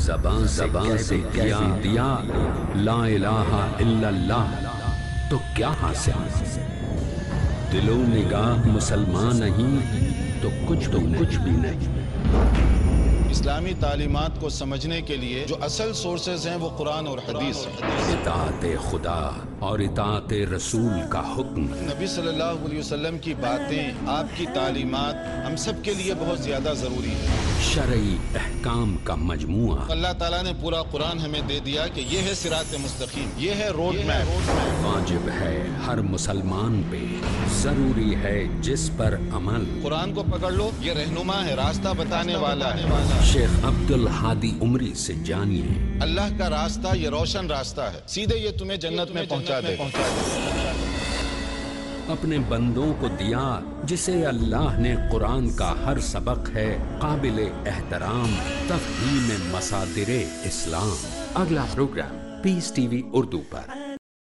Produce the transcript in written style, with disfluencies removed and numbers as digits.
زبان سے کہہ دیا لا الہ الا اللہ تو کیا حاصل؟ دل و نگاہ مسلمان نہیں تو کچھ بھی نہیں۔ اسلامی تعلیمات کو سمجھنے کے لیے جو اصل سورسز ہیں وہ قرآن اور حدیث ہیں۔ اطاعت خدا اور اطاعت رسول کا حکم، نبی صلی اللہ علیہ وسلم کی باتیں، آپ کی تعلیمات ہم سب کے لیے بہت زیادہ ضروری ہے۔ شرعی احکام کا مجموعہ۔ اللہ تعالیٰ نے پورا قرآن ہمیں دے دیا کہ یہ ہے صراط مستقیم، یہ ہے روڈ میپ۔ واجب ہے ہر مسلمان پہ، ضروری ہے جس پر عمل۔ قرآن کو پکڑ لو، یہ رہنما ہے، راستہ بتانے والا ہے۔ شیخ عبد الحادی عمری سے جانیے۔ اللہ کا راستہ یہ روشن راستہ ہے، سیدھے یہ تمہیں جنت میں پہنچا دے۔ اپنے بندوں کو دیا جسے اللہ نے قرآن کا ہر سبق ہے قابل احترام تفہیم مصادر اسلام۔ اگلا پروگرام پیس ٹی وی اردو پر۔